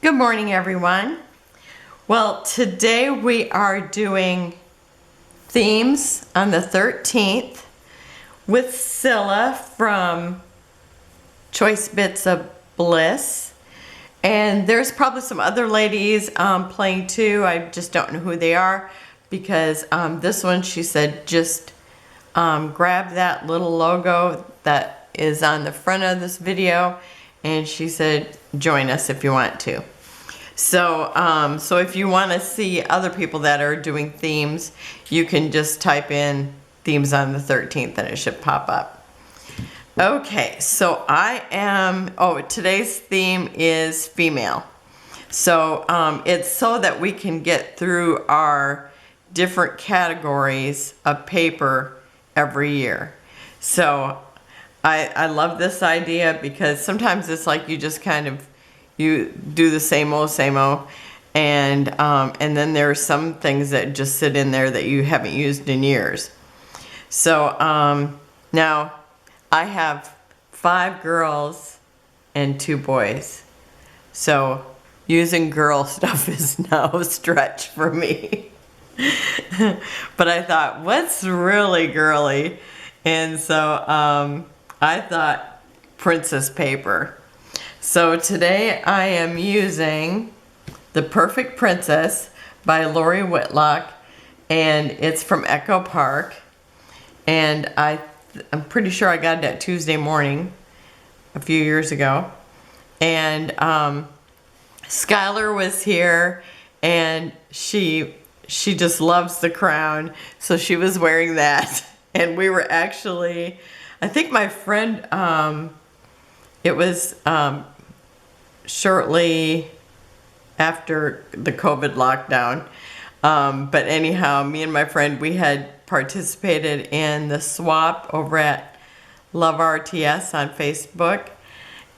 Good morning, everyone. Well, today we are doing themes on the 13th with Cilla from Choice Bits of Bliss. And there's probably some other ladies playing too. I just don't know who they are because this one, she said, just grab that little logo that is on the front of this video, and she said join us if you want to. So so if you want to see other people that are doing themes, you can just type in themes on the 13th and it should pop up. Okay, so today's theme is female. So it's so that we can get through our different categories of paper every year. So I love this idea because sometimes it's like you just kind of you do the same old, and then there are some things that just sit in there that you haven't used in years. So now I have 5 girls and 2 boys. So using girl stuff is no stretch for me. But I thought, what's really girly? And so I thought princess paper. So today I am using The Perfect Princess by Lori Whitlock, and it's from Echo Park. And I'm pretty sure I got it at Tuesday morning a few years ago. And Skylar was here, and she just loves the crown, so she was wearing that. And we were actually, I think my friend, it was shortly after the COVID lockdown. But anyhow, me and my friend, we had participated in the swap over at Love RTS on Facebook.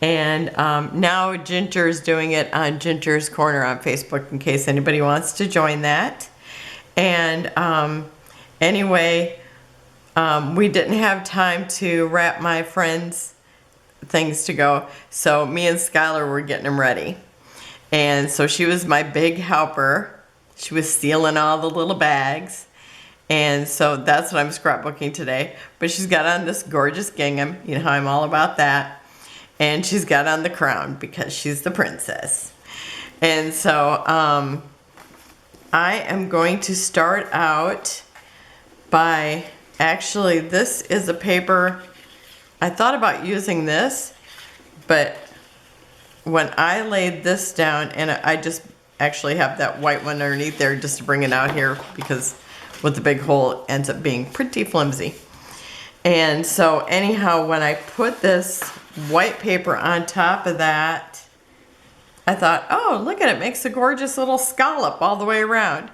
And now Ginger's doing it on Ginger's Corner on Facebook in case anybody wants to join that. And anyway, we didn't have time to wrap my friend's things to go, so me and Skylar were getting them ready. And so she was my big helper. She was sealing all the little bags. And so that's what I'm scrapbooking today. But she's got on this gorgeous gingham. You know how I'm all about that. And she's got on the crown because she's the princess. And so I am going to start out by, actually this is a paper, I thought about using this, but when I laid this down, and I just actually have that white one underneath there just to bring it out here because with the big hole it ends up being pretty flimsy. And so anyhow, when I put this white paper on top of that, I thought, oh, look at it, makes a gorgeous little scallop all the way around.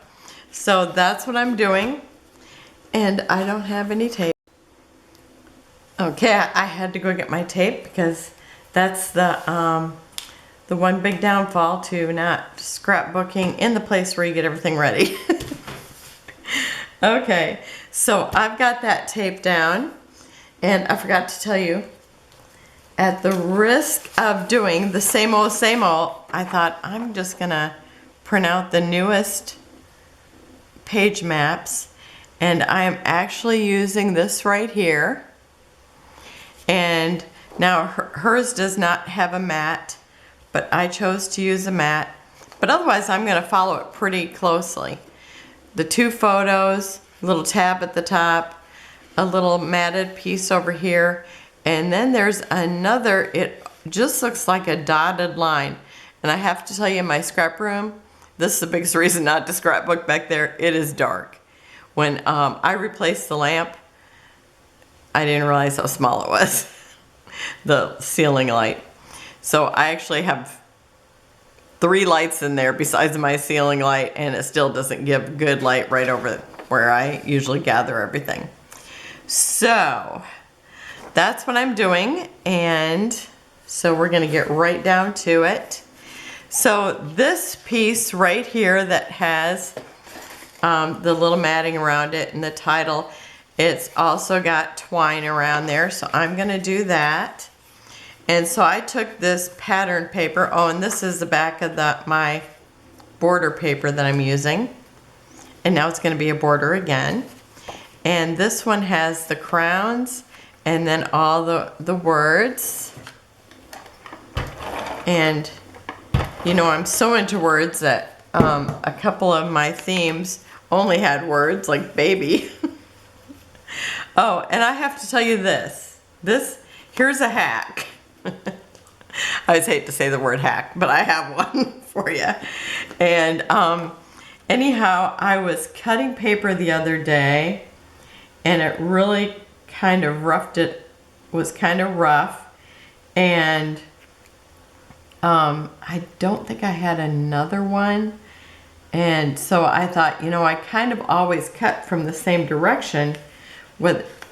So that's what I'm doing, and I don't have any tape. Okay, I had to go get my tape because that's the one big downfall to not scrapbooking in the place where you get everything ready. Okay, so I've got that tape down, and I forgot to tell you, at the risk of doing the same old, I thought I'm just gonna print out the newest page maps, and I am actually using this right here. And now hers does not have a mat, but I chose to use a mat. But otherwise I'm gonna follow it pretty closely. The 2 photos, a little tab at the top, a little matted piece over here, and then there's another, it just looks like a dotted line. And I have to tell you, in my scrap room, this is the biggest reason not to scrapbook back there, it is dark. When I replaced the lamp, I didn't realize how small it was, the ceiling light. So I actually have 3 lights in there besides my ceiling light, and it still doesn't give good light right over where I usually gather everything. So that's what I'm doing, and so we're gonna get right down to it. So this piece right here that has the little matting around it and the title, it's also got twine around there, so I'm gonna do that. And so I took this pattern paper. Oh, and this is the back of my border paper that I'm using. And now it's going to be a border again. And this one has the crowns and then all the words. And you know, I'm so into words that a couple of my themes only had words, like baby. Oh, and I have to tell you this. Here's a hack. I always hate to say the word hack, but I have one for you. And anyhow, I was cutting paper the other day, and it really kind of was kind of rough. And I don't think I had another one. And so I thought, you know, I kind of always cut from the same direction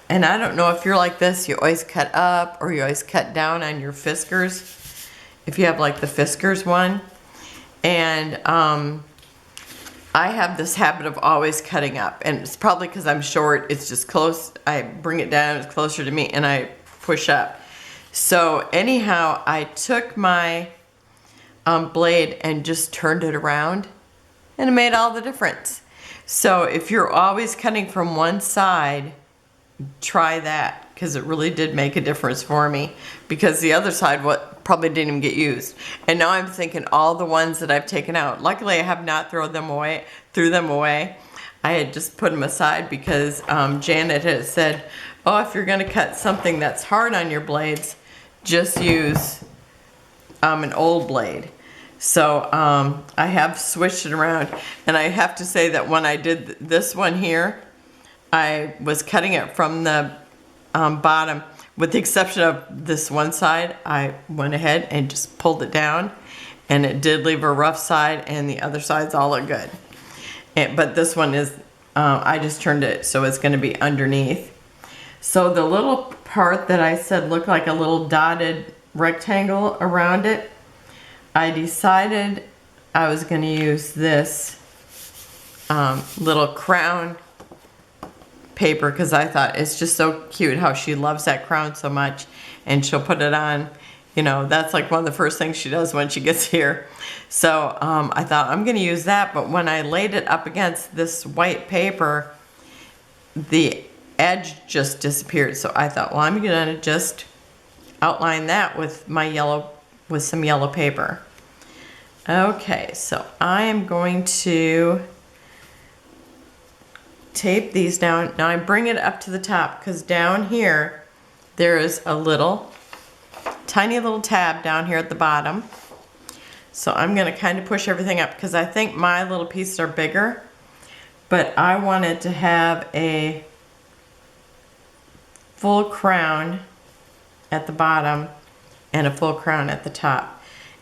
and I don't know if you're like this, you always cut up or you always cut down on your Fiskars, if you have like the Fiskars one. And I have this habit of always cutting up, and it's probably because I'm short. It's just close. I bring it down, it's closer to me, and I push up. So anyhow, I took my blade and just turned it around, and it made all the difference. So if you're always cutting from one side, try that, because it really did make a difference for me, because the other side probably didn't even get used. And now I'm thinking all the ones that I've taken out, luckily I have not threw them away. I had just put them aside because Janet had said, oh, if you're going to cut something that's hard on your blades, just use an old blade. So I have switched it around, and I have to say that when I did this one here, I was cutting it from the bottom, with the exception of this one side. I went ahead and just pulled it down, and it did leave a rough side, and the other sides all look good. But this one is, I just turned it so it's going to be underneath. So the little part that I said looked like a little dotted rectangle around it, I decided I was going to use this little crown paper, because I thought it's just so cute how she loves that crown so much, and she'll put it on, you know, that's like one of the first things she does when she gets here. So I thought I'm going to use that, but when I laid it up against this white paper, the edge just disappeared. So I thought, well, I'm going to just outline that with some yellow paper. Okay, so I am going to tape these down. Now I bring it up to the top, because down here there is a tiny little tab down here at the bottom. So I'm going to kind of push everything up, because I think my little pieces are bigger, but I wanted to have a full crown at the bottom and a full crown at the top.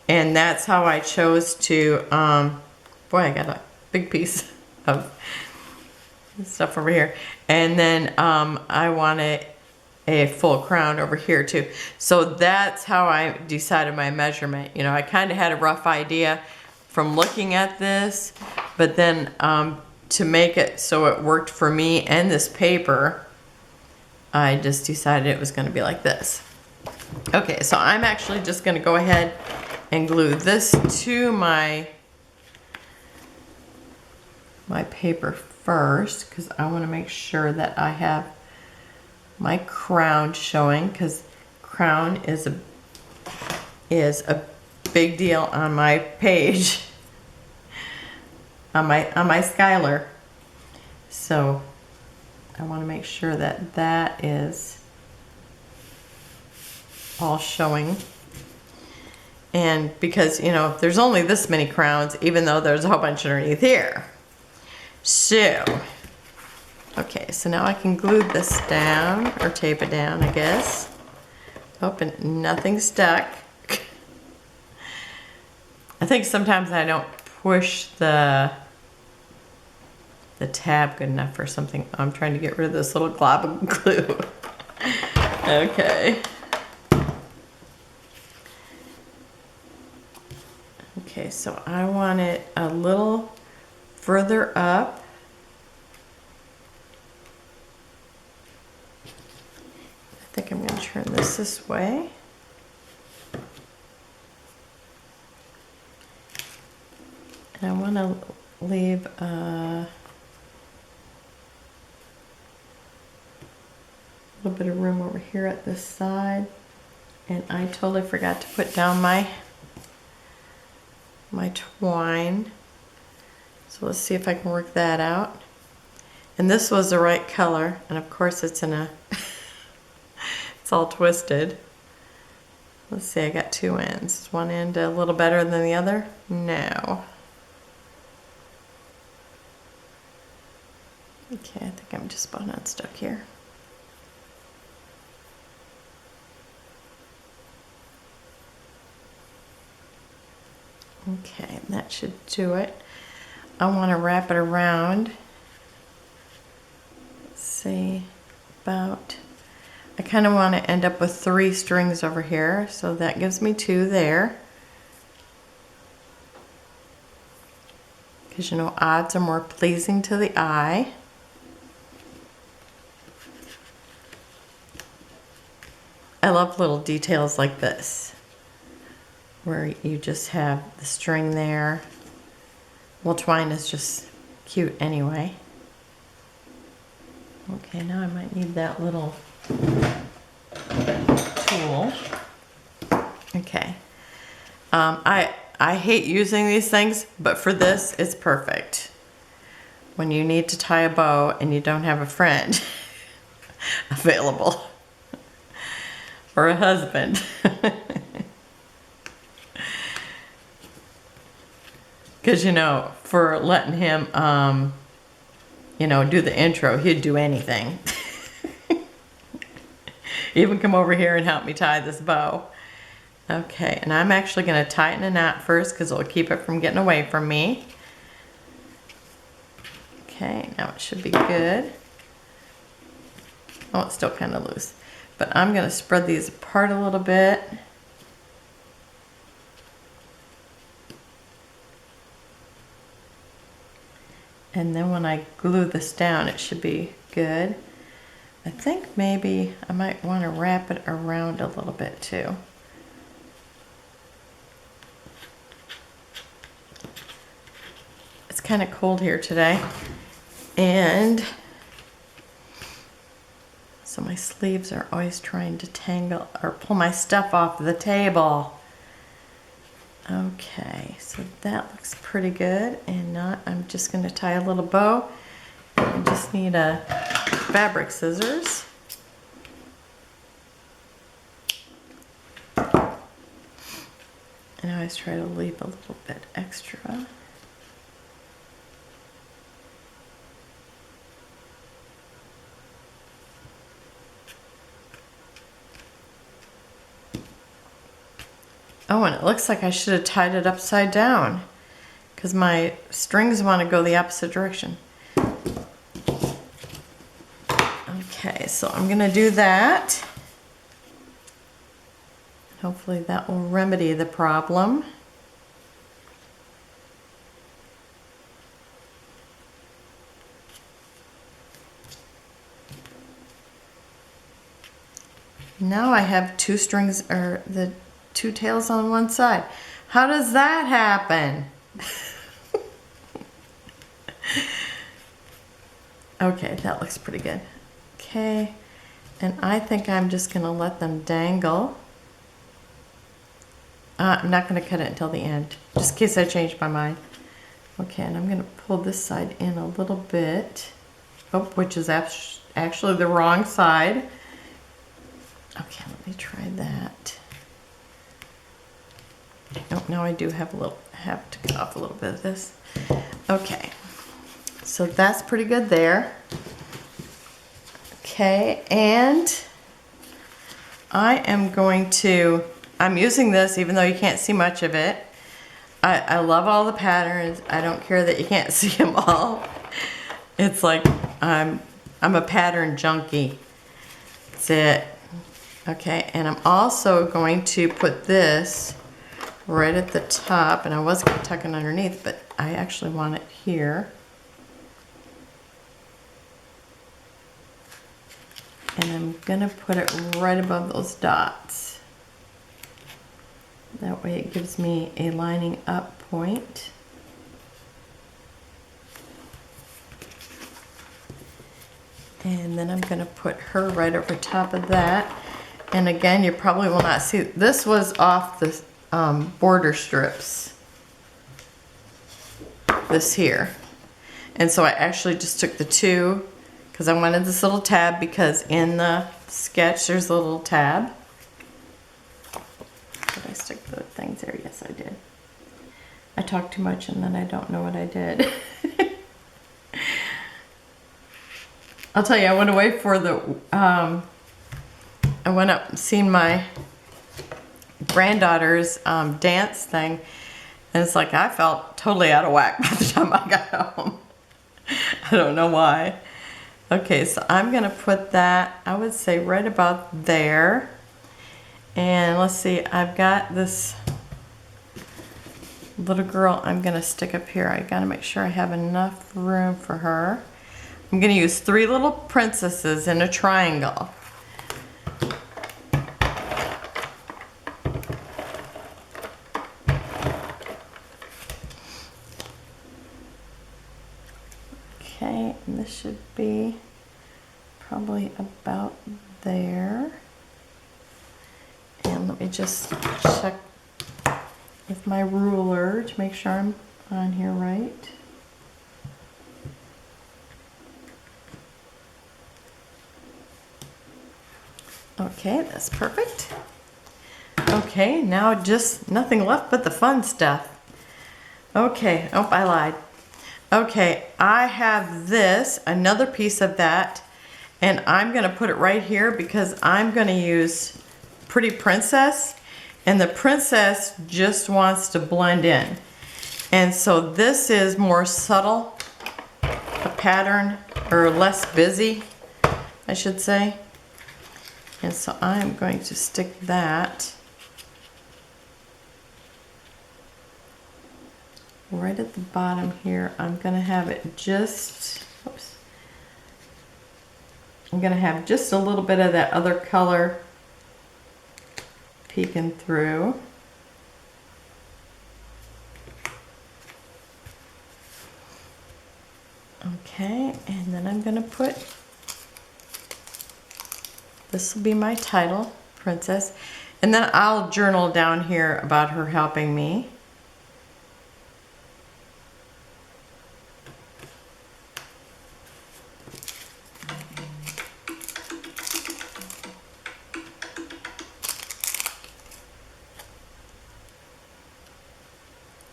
And that's how I chose to, boy, I got a big piece of stuff over here. And then I wanted a full crown over here too. So that's how I decided my measurement. You know, I kind of had a rough idea from looking at this, but then to make it so it worked for me and this paper, I just decided it was going to be like this. Okay, so I'm actually just going to go ahead and glue this to my paper first, because I want to make sure that I have my crown showing, because crown is a big deal on my page, on my Skylar. So I want to make sure that that is all showing. And because, you know, there's only this many crowns, even though there's a whole bunch underneath here. So, okay, so now I can glue this down, or tape it down, I guess. Oh, and nothing stuck. I think sometimes I don't push the tab good enough or something. I'm trying to get rid of this little glob of glue. Okay. Okay, so I want it a little further up. I think I'm going to turn this way. And I want to leave a little bit of room over here at this side. And I totally forgot to put down my twine. So let's see if I can work that out. And this was the right color, and of course it's in a, it's all twisted. Let's see, I got two ends. Is one end a little better than the other? No. Okay, I think I'm just about unstuck here. Okay, that should do it. I want to wrap it around. Let's see, about, I kind of want to end up with 3 strings over here, so that gives me 2 there. Because you know, odds are more pleasing to the eye. I love little details like this, where you just have the string there. Well, twine is just cute anyway. Okay, now I might need that little tool. Okay. I hate using these things, but for this, it's perfect. When you need to tie a bow and you don't have a friend available. Or a husband. Because, you know, for letting him, you know, do the intro, he'd do anything. Even come over here and help me tie this bow. Okay, and I'm actually going to tighten a knot first because it'll keep it from getting away from me. Okay, now it should be good. Oh, it's still kind of loose. But I'm going to spread these apart a little bit. And then when I glue this down, it should be good. I think maybe I might want to wrap it around a little bit too. It's kind of cold here today. And so my sleeves are always trying to tangle or pull my stuff off the table. Okay, so that looks pretty good. And now I'm just going to tie a little bow. I just need a fabric scissors. And I always try to leave a little bit extra. Oh, and it looks like I should have tied it upside down because my strings want to go the opposite direction. Okay, so I'm going to do that. Hopefully that will remedy the problem. Now I have 2 strings, or the 2 tails on one side. How does that happen? Okay, that looks pretty good. Okay, and I think I'm just gonna let them dangle. I'm not gonna cut it until the end, just in case I change my mind. Okay, and I'm gonna pull this side in a little bit. Oh, which is actually the wrong side. Okay, let me try that. Oh, now I do have to cut off a little bit of this. Okay, so that's pretty good there. Okay, and I'm using this even though you can't see much of it. I love all the patterns. I don't care that you can't see them all. It's like I'm a pattern junkie. That's it. Okay, and I'm also going to put this right at the top, and I was going to tuck it underneath, but I actually want it here. And I'm going to put it right above those dots. That way it gives me a lining up point. And then I'm going to put her right over top of that. And again, you probably will not see, this was off the border strips. This here. And so I actually just took the two because I wanted this little tab, because in the sketch there's a little tab. Did I stick the things there? Yes, I did. I talk too much and then I don't know what I did. I'll tell you, I went away for the, I went up and seen my granddaughter's dance thing, and it's like I felt totally out of whack by the time I got home. I don't know why. Okay, so I'm gonna put that, I would say right about there. And let's see, I've got this little girl I'm gonna stick up here. I gotta make sure I have enough room for her. I'm gonna use 3 little princesses in a triangle. Okay, and this should be probably about there. And let me just check with my ruler to make sure I'm on here right. Okay, that's perfect. Okay, now just nothing left but the fun stuff. Okay, oh, I lied. Okay, I have this, another piece of that, and I'm gonna put it right here because I'm gonna use Pretty Princess, and the princess just wants to blend in. And so this is more subtle, a pattern, or less busy, I should say. And so I'm going to stick that right at the bottom here. I'm going to have it just, oops. I'm going to have just a little bit of that other color peeking through. Okay, and then I'm going to put, this will be my title, Princess. And then I'll journal down here about her helping me.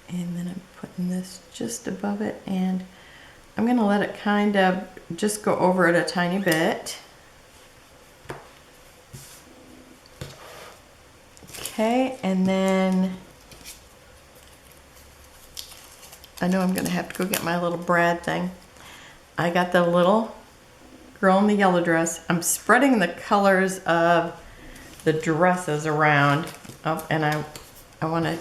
And then I'm putting this just above it, and I'm going to let it kind of just go over it a tiny bit. Okay, and then I know I'm going to have to go get my little Brad thing. I got the little girl in the yellow dress. I'm spreading the colors of the dresses around. Oh, and I want to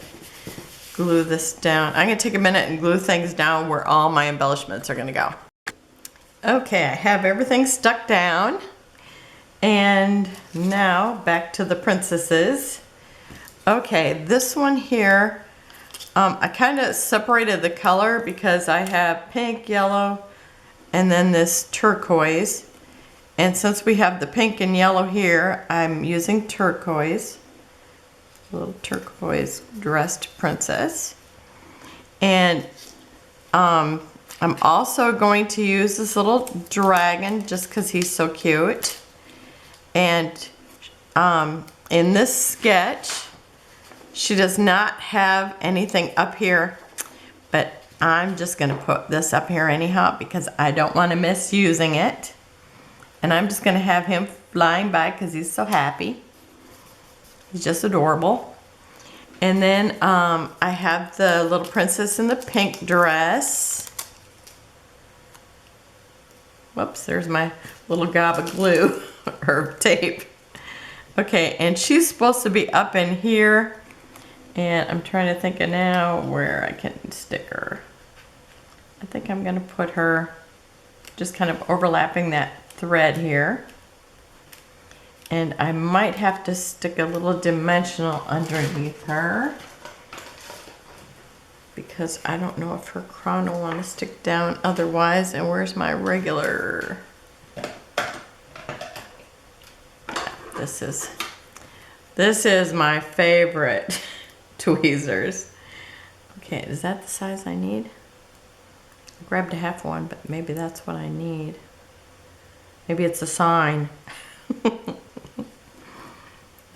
glue this down. I'm going to take a minute and glue things down where all my embellishments are going to go. Okay, I have everything stuck down. And now back to the princesses. Okay, this one here, I kind of separated the color because I have pink, yellow, and then this turquoise. And since we have the pink and yellow here, I'm using turquoise. A little turquoise dressed princess. And I'm also going to use this little dragon just because he's so cute. And in this sketch, she does not have anything up here, but I'm just going to put this up here anyhow because I don't want to miss using it. And I'm just going to have him flying by because he's so happy. He's just adorable. And then I have the little princess in the pink dress. Whoops, there's my little gob of glue or tape. Okay, and she's supposed to be up in here. And I'm trying to think of now where I can stick her. I think I'm going to put her just kind of overlapping that thread here. And I might have to stick a little dimensional underneath her because I don't know if her crown will want to stick down otherwise. And where's my regular? this is my favorite tweezers. Okay, is that the size I need? I grabbed a half one, but maybe that's what I need. Maybe it's a sign.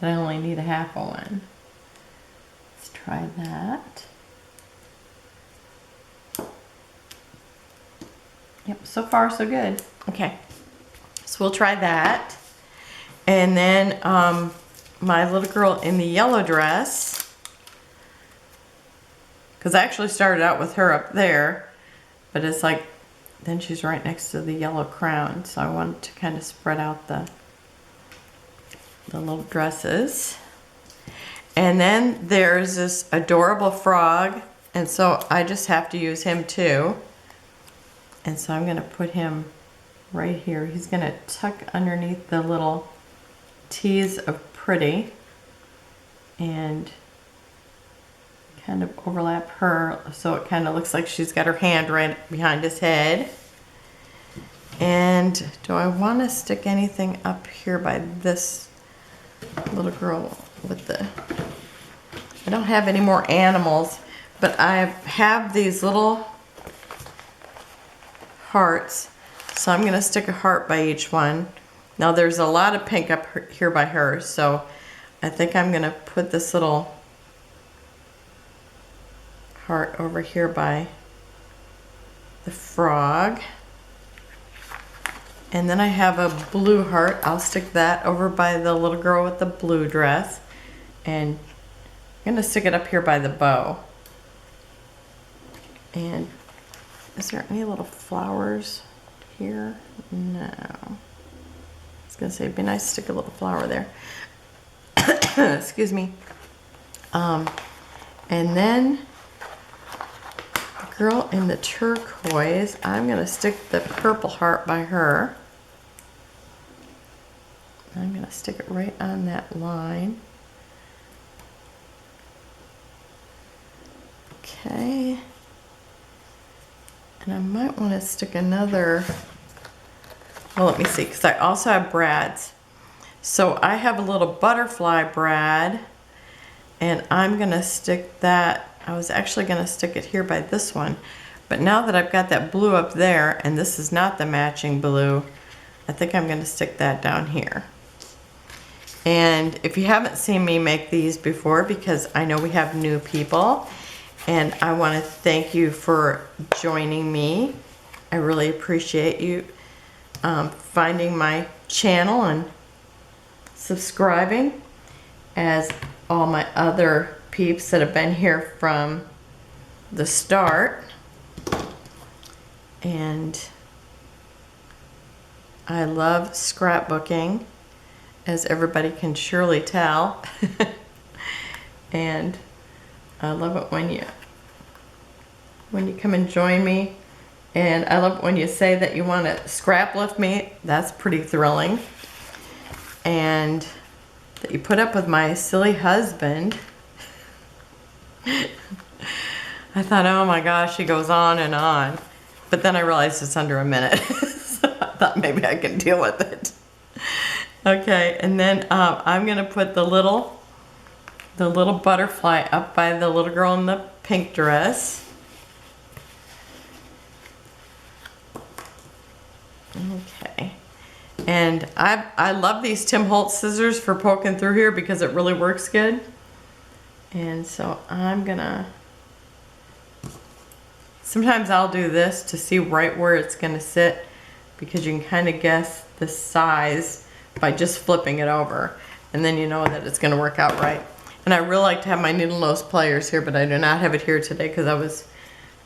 I only need a half of one. Let's try that. Yep, so far so good. Okay, so we'll try that. And then my little girl in the yellow dress, because I actually started out with her up there, but it's like, then she's right next to the yellow crown, so I wanted to kind of spread out the little dresses. And then there's this adorable frog, and so I just have to use him too. And so I'm going to put him right here. He's going to tuck underneath the little T's of pretty and kind of overlap her so it kind of looks like she's got her hand right behind his head. And do I want to stick anything up here by this little girl with the... I don't have any more animals, but I have these little hearts, so I'm going to stick a heart by each one. Now there's a lot of pink up here by her, so I think I'm going to put this little heart over here by the frog. And then I have a blue heart. I'll stick that over by the little girl with the blue dress. And I'm going to stick it up here by the bow. And is there any little flowers here? No. I was going to say it'd be nice to stick a little flower there. Excuse me. And then the girl in the turquoise, I'm going to stick the purple heart by her. I'm going to stick it right on that line. Okay. And I might want to stick another, well, let me see, because I also have brads. So I have a little butterfly brad, and I'm going to stick that, I was actually going to stick it here by this one, but now that I've got that blue up there, and this is not the matching blue, I think I'm going to stick that down here. And if you haven't seen me make these before, because I know we have new people, and I want to thank you for joining me. I really appreciate you finding my channel and subscribing, as all my other peeps that have been here from the start. And I love scrapbooking, as everybody can surely tell. And I love it when you come and join me. And I love it when you say that you want to scrap lift me. That's pretty thrilling. And that you put up with my silly husband. I thought, oh my gosh, he goes on and on. But then I realized it's under a minute. So I thought maybe I can deal with it. Okay, and then I'm going to put the little butterfly up by the little girl in the pink dress. Okay. And I love these Tim Holtz scissors for poking through here because it really works good. And so I'm gonna, sometimes I'll do this to see right where it's gonna sit, because you can kind of guess the size by just flipping it over. And then you know that it's gonna work out right. And I really like to have my needle nose pliers here, but I do not have it here today because I was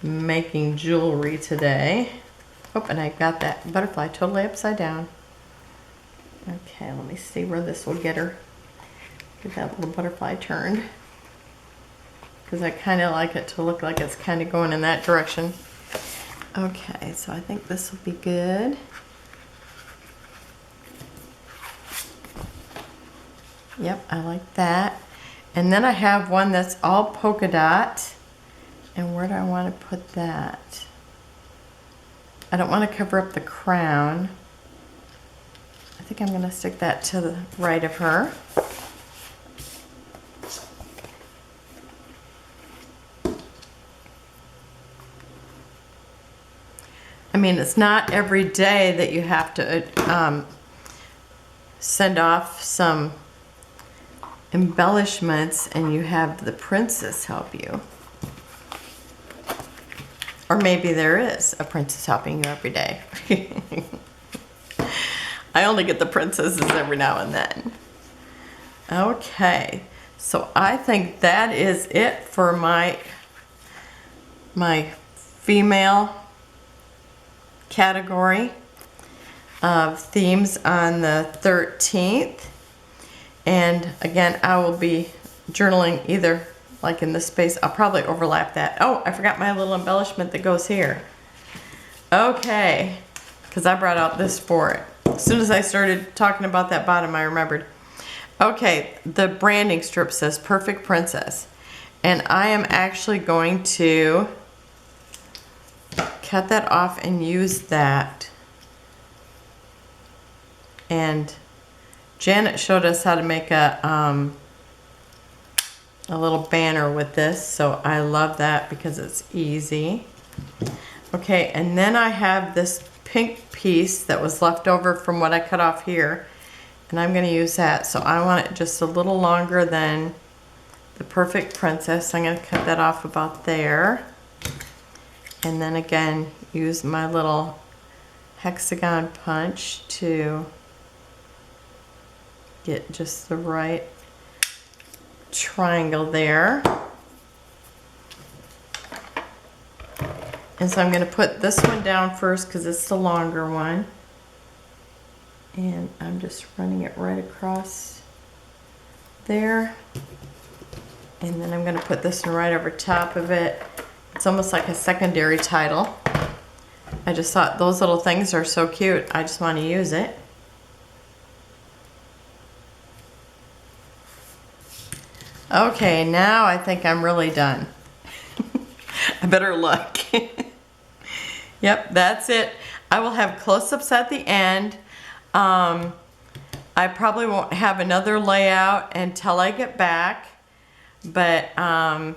making jewelry today. Oh, and I got that butterfly totally upside down. Okay, let me see where this will get her. Get that little butterfly turned. Because I kind of like it to look like it's kind of going in that direction. Okay, so I think this will be good. Yep, I like that. And then I have one that's all polka dot. And where do I want to put that? I don't want to cover up the crown. I think I'm going to stick that to the right of her. I mean, it's not every day that you have to send off some embellishments and you have the princess help you. Or maybe there is a princess helping you every day. I only get the princesses every now and then. Okay, so I think that is it for my female category of themes on the 13th. And again, I will be journaling either like in this space. I'll probably overlap that. Oh, I forgot my little embellishment that goes here. Okay, because I brought out this for it. As soon as I started talking about that bottom, I remembered. Okay, the branding strip says Perfect Princess. And I am actually going to cut that off and use that. And Janet showed us how to make a little banner with this, so I love that because it's easy. Okay, and then I have this pink piece that was left over from what I cut off here, and I'm going to use that. So I want it just a little longer than the Perfect Princess. I'm going to cut that off about there, and then again use my little hexagon punch to get just the right triangle there. And so I'm going to put this one down first because it's the longer one. And I'm just running it right across there. And then I'm going to put this one right over top of it. It's almost like a secondary title. I just thought those little things are so cute. I just want to use it. Okay, now I think I'm really done. I better look. Yep, that's it. I will have close-ups at the end. I probably won't have another layout until I get back, but I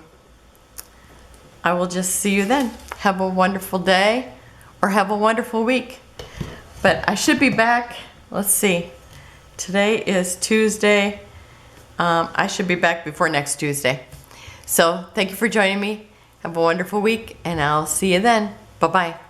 will just see you then. Have a wonderful day or have a wonderful week. But I should be back. Let's see. Today is Tuesday. I should be back before next Tuesday. So thank you for joining me. Have a wonderful week, and I'll see you then. Bye-bye.